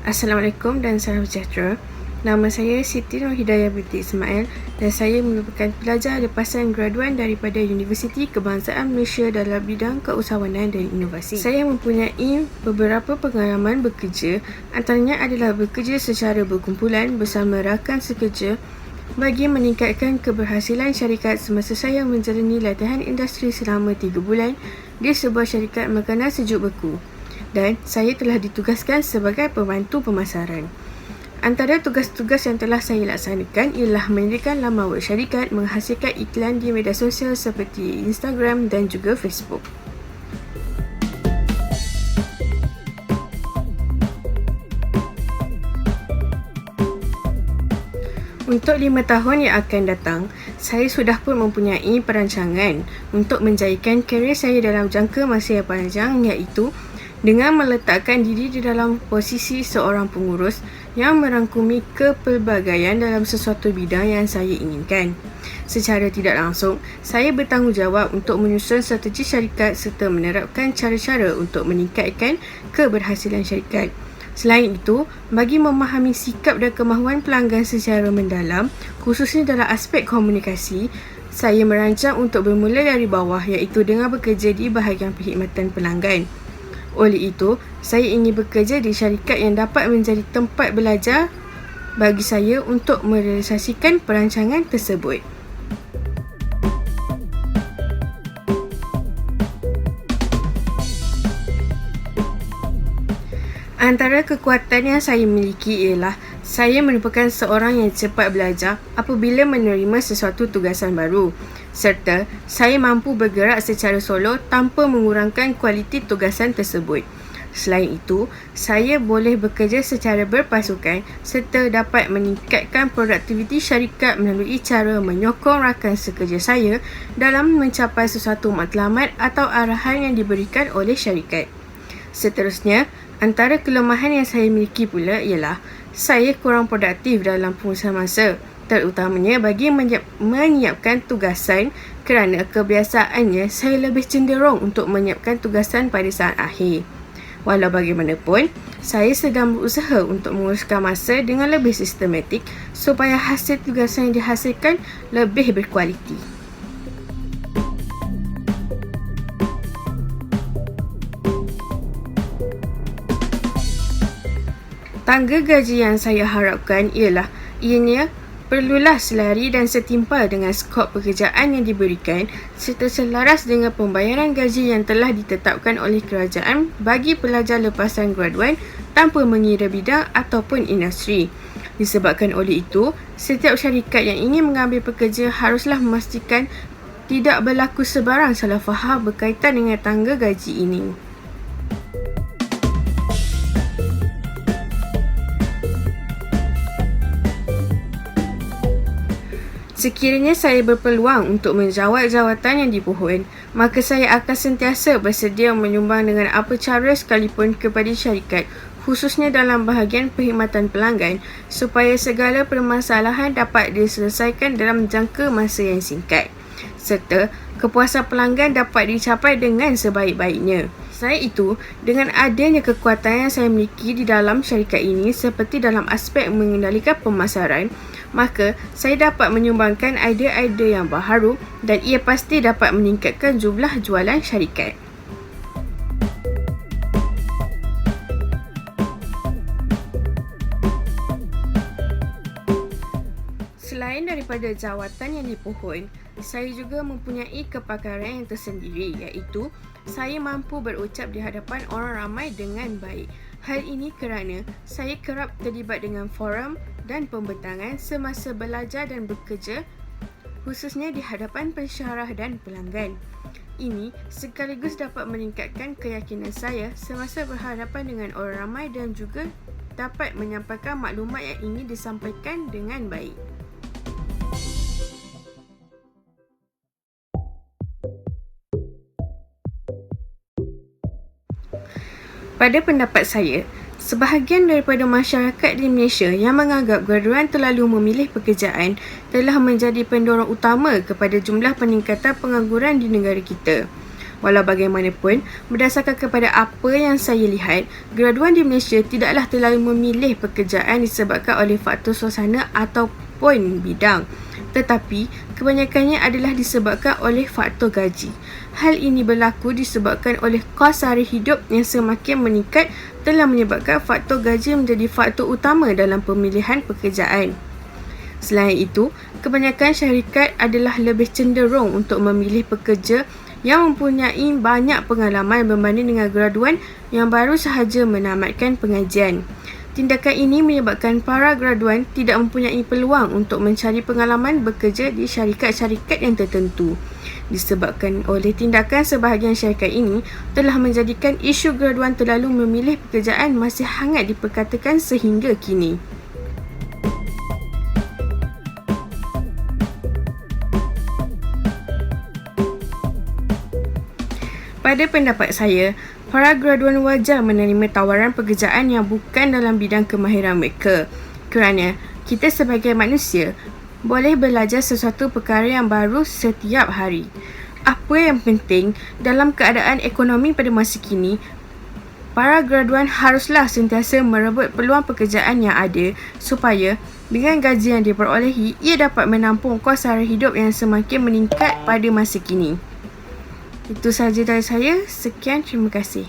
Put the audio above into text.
Assalamualaikum dan salam sejahtera. Nama saya Siti Nur Hidayah binti Ismail dan saya merupakan pelajar lepasan graduan daripada Universiti Kebangsaan Malaysia dalam bidang keusahawanan dan inovasi. Saya mempunyai beberapa pengalaman bekerja, antaranya adalah bekerja secara berkumpulan bersama rakan sekerja bagi meningkatkan keberhasilan syarikat semasa saya menjalani latihan industri selama 3 bulan di sebuah syarikat makanan sejuk beku. Dan saya telah ditugaskan sebagai pembantu pemasaran. Antara tugas-tugas yang telah saya laksanakan ialah mendirikan laman web syarikat, menghasilkan iklan di media sosial seperti Instagram dan juga Facebook. Untuk 5 tahun yang akan datang, saya sudah pun mempunyai perancangan untuk menjayakan kerjaya saya dalam jangka masa yang panjang, iaitu dengan meletakkan diri di dalam posisi seorang pengurus yang merangkumi kepelbagaian dalam sesuatu bidang yang saya inginkan. Secara tidak langsung, saya bertanggungjawab untuk menyusun strategi syarikat serta menerapkan cara-cara untuk meningkatkan keberhasilan syarikat. Selain itu, bagi memahami sikap dan kemahuan pelanggan secara mendalam, khususnya dalam aspek komunikasi, saya merancang untuk bermula dari bawah, iaitu dengan bekerja di bahagian perkhidmatan pelanggan. Oleh itu, saya ingin bekerja di syarikat yang dapat menjadi tempat belajar bagi saya untuk merealisasikan perancangan tersebut. Antara kekuatan yang saya miliki ialah saya merupakan seorang yang cepat belajar apabila menerima sesuatu tugasan baru, serta saya mampu bergerak secara solo tanpa mengurangkan kualiti tugasan tersebut. Selain itu, saya boleh bekerja secara berpasukan serta dapat meningkatkan produktiviti syarikat melalui cara menyokong rakan sekerja saya dalam mencapai sesuatu matlamat atau arahan yang diberikan oleh syarikat. Seterusnya, antara kelemahan yang saya miliki pula ialah saya kurang produktif dalam pengurusan masa, terutamanya bagi menyiapkan tugasan kerana kebiasaannya saya lebih cenderung untuk menyiapkan tugasan pada saat akhir. Walau bagaimanapun, saya sedang berusaha untuk menguruskan masa dengan lebih sistematik supaya hasil tugasan yang dihasilkan lebih berkualiti. Tangga gaji yang saya harapkan ialah ianya perlulah selari dan setimpal dengan skop pekerjaan yang diberikan serta selaras dengan pembayaran gaji yang telah ditetapkan oleh kerajaan bagi pelajar lepasan graduan tanpa mengira bidang ataupun industri. Disebabkan oleh itu, setiap syarikat yang ingin mengambil pekerja haruslah memastikan tidak berlaku sebarang salah faham berkaitan dengan tangga gaji ini. Sekiranya saya berpeluang untuk menjawat jawatan yang dipohon, maka saya akan sentiasa bersedia menyumbang dengan apa cara sekalipun kepada syarikat, khususnya dalam bahagian perkhidmatan pelanggan, supaya segala permasalahan dapat diselesaikan dalam jangka masa yang singkat, serta kepuasan pelanggan dapat dicapai dengan sebaik-baiknya. Selain itu, dengan adanya kekuatan yang saya miliki di dalam syarikat ini seperti dalam aspek mengendalikan pemasaran, maka saya dapat menyumbangkan idea-idea yang baharu dan ia pasti dapat meningkatkan jumlah jualan syarikat. Selain daripada jawatan yang dipohon, saya juga mempunyai kepakaran yang tersendiri, iaitu saya mampu berucap di hadapan orang ramai dengan baik. Hal ini kerana saya kerap terlibat dengan forum dan pembentangan semasa belajar dan bekerja, khususnya di hadapan pensyarah dan pelanggan. Ini sekaligus dapat meningkatkan keyakinan saya semasa berhadapan dengan orang ramai dan juga dapat menyampaikan maklumat yang ingin disampaikan dengan baik. Pada pendapat saya, sebahagian daripada masyarakat di Malaysia yang menganggap graduan terlalu memilih pekerjaan telah menjadi pendorong utama kepada jumlah peningkatan pengangguran di negara kita. Walau bagaimanapun, berdasarkan kepada apa yang saya lihat, graduan di Malaysia tidaklah terlalu memilih pekerjaan disebabkan oleh faktor suasana ataupun bidang. Tetapi, kebanyakannya adalah disebabkan oleh faktor gaji. Hal ini berlaku disebabkan oleh kos sara hidup yang semakin meningkat telah menyebabkan faktor gaji menjadi faktor utama dalam pemilihan pekerjaan. Selain itu, kebanyakan syarikat adalah lebih cenderung untuk memilih pekerja yang mempunyai banyak pengalaman berbanding dengan graduan yang baru sahaja menamatkan pengajian. Tindakan ini menyebabkan para graduan tidak mempunyai peluang untuk mencari pengalaman bekerja di syarikat-syarikat yang tertentu. Disebabkan oleh tindakan sebahagian syarikat ini telah menjadikan isu graduan terlalu memilih pekerjaan masih hangat diperkatakan sehingga kini. Pada pendapat saya, para graduan wajar menerima tawaran pekerjaan yang bukan dalam bidang kemahiran mereka, kerana kita sebagai manusia boleh belajar sesuatu perkara yang baru setiap hari. Apa yang penting dalam keadaan ekonomi pada masa kini, para graduan haruslah sentiasa merebut peluang pekerjaan yang ada supaya dengan gaji yang diperolehi, ia dapat menampung kos sara hidup yang semakin meningkat pada masa kini. Itu sahaja dari saya. Sekian, terima kasih.